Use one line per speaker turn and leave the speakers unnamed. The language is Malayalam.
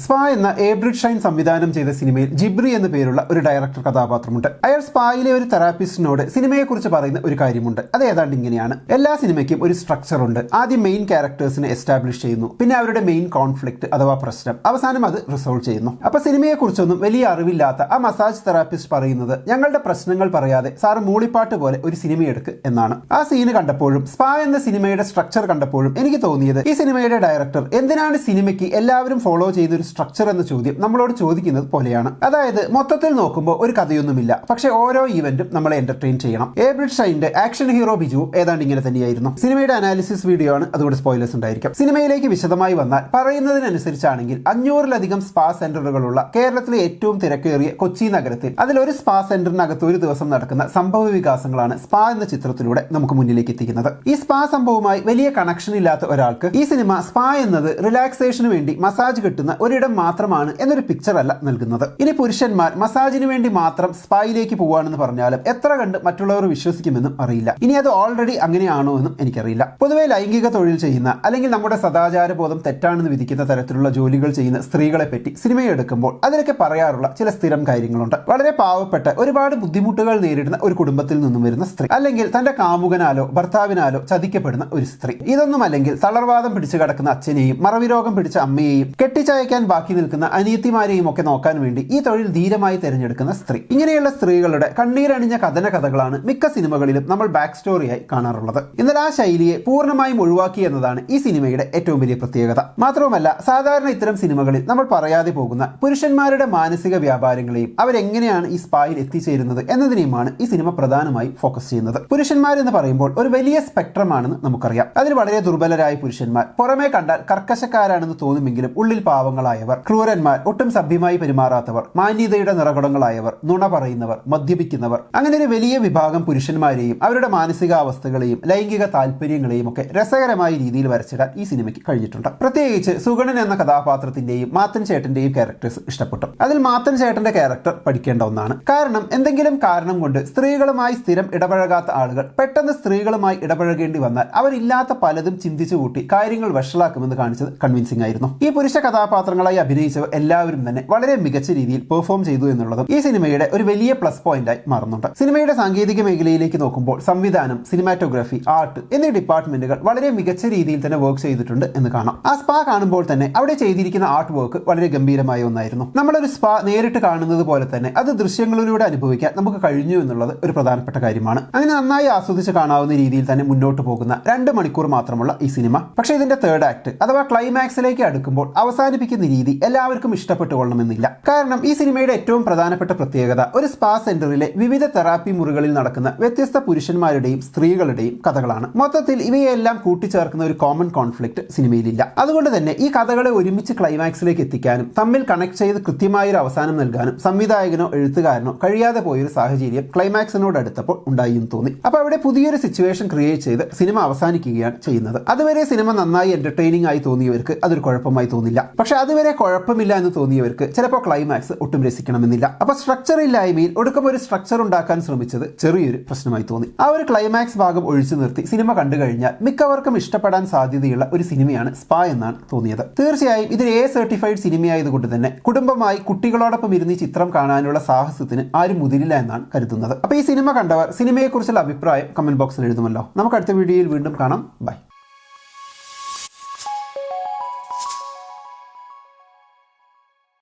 സ്പാ എന്ന ഏബ്രിഡ് ഷൈൻ സംവിധാനം ചെയ്ത സിനിമയിൽ ജിബ്രി എന്ന പേരുള്ള ഒരു ഡയറക്ടർ കഥാപാത്രമുണ്ട്. അയാൾ സ്പായിലെ ഒരു തെറാപ്പിസ്റ്റിനോട് സിനിമയെക്കുറിച്ച് പറയുന്ന ഒരു കാര്യമുണ്ട്. അത് ഏതാണ്ട് ഇങ്ങനെയാണ്: എല്ലാ സിനിമയ്ക്കും ഒരു സ്ട്രക്ചർ ഉണ്ട്. ആദ്യം മെയിൻ ക്യാരക്ടേഴ്സിനെ എസ്റ്റാബ്ലിഷ് ചെയ്യുന്നു, പിന്നെ അവരുടെ മെയിൻ കോൺഫ്ലിക്ട് അഥവാ പ്രശ്നം, അവസാനം അത് റിസോൾവ് ചെയ്യുന്നു. അപ്പൊ സിനിമയെക്കുറിച്ചൊന്നും വലിയ അറിവില്ലാത്ത ആ മസാജ് തെറാപ്പിസ്റ്റ് പറയുന്നത്, ഞങ്ങളുടെ പ്രശ്നങ്ങൾ പറയാതെ സാറ് മൂളിപ്പാട്ട് പോലെ ഒരു സിനിമ എടുക്ക് എന്നാണ്. ആ സീന് കണ്ടപ്പോഴും സ്പാ എന്ന സിനിമയുടെ സ്ട്രക്ചർ കണ്ടപ്പോഴും എനിക്ക് തോന്നിയത്, ഈ സിനിമയുടെ ഡയറക്ടർ എന്തിനാണ് സിനിമയ്ക്ക് എല്ലാവരും ഫോളോ ചെയ്ത ഒരു സ്ട്രക്ചർ എന്ന ചോദ്യം നമ്മളോട് ചോദിക്കുന്നത് പോലെയാണ്. അതായത് മൊത്തത്തിൽ നോക്കുമ്പോൾ ഒരു കഥയൊന്നുമില്ല, പക്ഷെ ഓരോ ഈവന്റും നമ്മളെ എന്റർടൈൻ ചെയ്യണം. ഏബ്രിഡ് ഷൈന്റെ ആക്ഷൻ ഹീറോ ബിജു ഏതാണ്ട് ഇങ്ങനെ തന്നെയായിരുന്നു. സിനിമയുടെ അനാലിസിസ് വീഡിയോ ആണ്, അതുകൊണ്ട് സ്പോയിലേഴ്സ് ഉണ്ടായിരിക്കും. സിനിമയിലേക്ക് വിശദമായി വന്നാൽ പറയുന്നതിനനുസരിച്ചാണെങ്കിൽ 500-ലധികം സ്പാ സെന്ററുകളുള്ള കേരളത്തിലെ ഏറ്റവും തിരക്കേറിയ കൊച്ചി നഗരത്തിൽ അതിലൊരു സ്പാ സെന്ററിനകത്ത് ഒരു ദിവസം നടക്കുന്ന സംഭവ വികാസങ്ങളാണ് സ്പാ എന്ന ചിത്രത്തിലൂടെ നമുക്ക് മുന്നിലേക്ക് എത്തിക്കുന്നത്. ഈ സ്പാ സംഭവവുമായി വലിയ കണക്ഷൻ ഇല്ലാത്ത ഒരാൾക്ക് ഈ സിനിമ സ്പാ എന്നത് റിലാക്സേഷന് വേണ്ടി മസാജ് കിട്ടുന്ന ഒരിടം മാത്രമാണ് എന്നൊരു പിക്ചർ അല്ല നൽകുന്നത്. ഇനി പുരുഷന്മാർ മസാജിന് വേണ്ടി മാത്രം സ്പായിലേക്ക് പോവാണെന്ന് പറഞ്ഞാലും എത്ര കണ്ട് മറ്റുള്ളവർ വിശ്വസിക്കുമെന്നും അറിയില്ല. ഇനി അത് ഓൾറെഡി അങ്ങനെയാണോ എന്നും എനിക്കറിയില്ല. പൊതുവെ ലൈംഗിക തൊഴിൽ ചെയ്യുന്ന അല്ലെങ്കിൽ നമ്മുടെ സദാചാര ബോധം തെറ്റാണെന്ന് വിധിക്കുന്ന തരത്തിലുള്ള ജോലികൾ ചെയ്യുന്ന സ്ത്രീകളെ പറ്റി സിനിമയെടുക്കുമ്പോൾ അതിലൊക്കെ പറയാറുള്ള ചില സ്ഥിരം കാര്യങ്ങളുണ്ട്. വളരെ പാവപ്പെട്ട ഒരുപാട് ബുദ്ധിമുട്ടുകൾ നേരിടുന്ന ഒരു കുടുംബത്തിൽ നിന്നും വരുന്ന സ്ത്രീ, അല്ലെങ്കിൽ തന്റെ കാമുകനാലോ ഭർത്താവിനാലോ ചതിക്കപ്പെടുന്ന ഒരു സ്ത്രീ, ഇതൊന്നും അല്ലെങ്കിൽ തളർവാദം പിടിച്ചു കിടക്കുന്ന അച്ഛനെയും മറവിരോഗം പിടിച്ച അമ്മയെയും കെട്ടിച്ചയക്കാൻ ബാക്കി നിൽക്കുന്ന അനിയത്തിമാരെയും ഒക്കെ നോക്കാൻ വേണ്ടി ഈ തൊഴിൽ ധീരമായി തിരഞ്ഞെടുക്കുന്ന സ്ത്രീ, ഇങ്ങനെയുള്ള സ്ത്രീകളുടെ കണ്ണീരണിഞ്ഞ കഥകളാണ് മിക്ക സിനിമകളിലും നമ്മൾ ബാക്ക് സ്റ്റോറിയായി കാണാറുള്ളത്. എന്നാൽ ആ ശൈലിയെ പൂർണ്ണമായും ഒഴിവാക്കി എന്നതാണ് ഈ സിനിമയുടെ ഏറ്റവും വലിയ പ്രത്യേകത. മാത്രവുമല്ല, സാധാരണ ഇത്തരം സിനിമകളിൽ നമ്മൾ പറയാതെ പോകുന്ന പുരുഷന്മാരുടെ മാനസിക വ്യാപാരങ്ങളെയും അവരെങ്ങനെയാണ് ഈ സ്പായിൽ എത്തിച്ചേരുന്നത് എന്നതിനെയുമാണ് ഈ സിനിമ പ്രധാനമായും ഫോക്കസ് ചെയ്യുന്നത്. പുരുഷന്മാരെന്ന് പറയുമ്പോൾ ഒരു വലിയ സ്പെക്ട്രം ആണെന്ന് നമുക്കറിയാം. അതിൽ വളരെ ദുർബലരായ പുരുഷന്മാർ, പുറമേ കണ്ടാൽ കർക്കശക്കാരാണെന്ന് തോന്നുമെങ്കിലും ഉള്ളിൽ പാവങ്ങളായവർ, ക്രൂരന്മാർ, ഒട്ടും സഭ്യമായി പെരുമാറാത്തവർ, മാന്യതയുടെ നിറകുടങ്ങളായവർ, നുണ പറയുന്നവർ, മദ്യപിക്കുന്നവർ, അങ്ങനെ ഒരു വലിയ വിഭാഗം പുരുഷന്മാരെയും അവരുടെ മാനസികാവസ്ഥകളെയും ലൈംഗിക താല്പര്യങ്ങളെയും ഒക്കെ രസകരമായ രീതിയിൽ വരച്ചിടാൻ ഈ സിനിമയ്ക്ക് കഴിഞ്ഞിട്ടുണ്ട്. പ്രത്യേകിച്ച് സുഗണൻ എന്ന കഥാപാത്രത്തിന്റെയും മാത്തൻ ചേട്ടന്റെയും ക്യാരക്ടേഴ്സ് ഇഷ്ടപ്പെട്ടു. അതിൽ മാത്തൻ ചേട്ടന്റെ ക്യാരക്ടർ പഠിക്കേണ്ട ഒന്നാണ്. കാരണം എന്തെങ്കിലും കാരണം കൊണ്ട് സ്ത്രീകളുമായി സ്ഥിരം ഇടപഴകാത്ത ആളുകൾ പെട്ടെന്ന് സ്ത്രീകളുമായി ഇടപഴകേണ്ടി വന്നാൽ അവരില്ലാത്ത പലതും ചിന്തിച്ചു കൂട്ടി കാര്യങ്ങൾ വഷളാക്കുമെന്ന് കാണിച്ചത് കൺവിൻസിംഗ് ആയിരുന്നു. ഈ പുരുഷ കഥാപാത്രങ്ങളായി അഭിനയിച്ചവർ എല്ലാവരും തന്നെ വളരെ മികച്ച രീതിയിൽ പെർഫോം ചെയ്തു എന്നുള്ളതും ഈ സിനിമയുടെ ഒരു വലിയ പ്ലസ് പോയിന്റായി മാറുന്നുണ്ട്. സിനിമയുടെ സാങ്കേതിക മേഖലയിലേക്ക് നോക്കുമ്പോൾ സംവിധാനം, സിനിമാറ്റോഗ്രാഫി, ആർട്ട് എന്നീ ഡിപ്പാർട്ട്മെന്റുകൾ വളരെ മികച്ച രീതിയിൽ തന്നെ വർക്ക് ചെയ്തിട്ടുണ്ട് എന്ന് കാണാം. ആ സ്പാ കാണുമ്പോൾ തന്നെ അവിടെ ചെയ്തിരിക്കുന്ന ആർട്ട് വർക്ക് വളരെ ഗംഭീരമായ ഒന്നായിരുന്നു. നമ്മളൊരു സ്പാ നേരിട്ട് കാണുന്നത് പോലെ തന്നെ അത് ദൃശ്യങ്ങളിലൂടെ അനുഭവിക്കാൻ നമുക്ക് കഴിഞ്ഞു എന്നുള്ളത് ഒരു പ്രധാനപ്പെട്ട കാര്യമാണ്. അങ്ങനെ നന്നായി ആസ്വദിച്ച് കാണാവുന്ന രീതിയിൽ തന്നെ മുന്നോട്ട് പോകുന്ന 2 മണിക്കൂർ മാത്രമുള്ള ഈ സിനിമ, പക്ഷേ ഇതിന്റെ തേർഡ് ആക്ട് അഥവാ ക്ലൈമാക്സിലേക്ക് അടുക്കുമ്പോൾ അവസാനിപ്പിക്കുന്ന രീതി എല്ലാവർക്കും ഇഷ്ടപ്പെട്ടുകൊള്ളണമെന്നില്ല. കാരണം ഈ സിനിമയുടെ ഏറ്റവും പ്രധാനപ്പെട്ട പ്രത്യേകത ഒരു സ്പാ സെന്ററിലെ വിവിധ തെറാപ്പി മുറികളിൽ നടക്കുന്ന വ്യത്യസ്ത പുരുഷന്മാരുടെയും സ്ത്രീകളുടെയും കഥകളാണ്. മൊത്തത്തിൽ ഇവയെല്ലാം കൂട്ടിച്ചേർക്കുന്ന ഒരു കോമൺ കോൺഫ്ലിക്ട് സിനിമയിലില്ല. അതുകൊണ്ട് തന്നെ ഈ കഥകളെ ഒരുമിച്ച് ക്ലൈമാക്സിലേക്ക് എത്തിക്കാനും തമ്മിൽ കണക്ട് ചെയ്ത് കൃത്യമായൊരു അവസാനം നൽകാനും സംവിധായകനോ എഴുത്തുകാരനോ കഴിയാതെ പോയൊരു സാഹചര്യം ക്ലൈമാക്സിനോട് അടുത്തപ്പോൾ ഉണ്ടായി എന്ന് തോന്നി. അപ്പോൾ അവിടെ പുതിയൊരു സിറ്റുവേഷൻ ക്രിയേറ്റ് ചെയ്ത് സിനിമ അവസാനിക്കുകയാണ് ചെയ്യുന്നത്. അതുവരെ സിനിമ നന്നായി എന്റർടൈനിങ് ആയി തോന്നിയവർക്ക് അതൊരു കുഴപ്പമായി തോന്നില്ല. പക്ഷെ അതുവരെ കുഴപ്പമില്ല എന്ന് തോന്നിയവർക്ക് ചിലപ്പോൾ ക്ലൈമാക്സ് ഒട്ടും രസിക്കണമെന്നില്ല. അപ്പൊ സ്ട്രക്ചർ ഇല്ലായ്മയിൽ ഒടുക്കം ഒരു സ്ട്രക്ചർ ഉണ്ടാക്കാൻ ശ്രമിച്ചത് ചെറിയൊരു പ്രശ്നമായി തോന്നി. ആ ഒരു ക്ലൈമാക്സ് ഭാഗം ഒഴിച്ചു നിർത്തി സിനിമ കണ്ടു കഴിഞ്ഞാൽ മിക്കവർക്കും ഇഷ്ടപ്പെടാൻ സാധ്യതയുള്ള ഒരു സിനിമയാണ് സ്പാ എന്നാണ് തോന്നിയത്. തീർച്ചയായും ഇത് A സർട്ടിഫൈഡ് സിനിമയായതുകൊണ്ട് തന്നെ കുടുംബമായി കുട്ടികളോടൊപ്പം ഇരുന്ന് ഈ ചിത്രം കാണാനുള്ള സാഹസത്തിന് ആരും മുതിരില്ല എന്നാണ് കരുതുന്നത്. അപ്പൊ ഈ സിനിമ കണ്ടവർ സിനിമയെക്കുറിച്ചുള്ള അഭിപ്രായം കമന്റ് ബോക്സിൽ എഴുതുമല്ലോ. നമുക്ക് അടുത്ത വീഡിയോയിൽ വീണ്ടും കാണാം. ബൈ.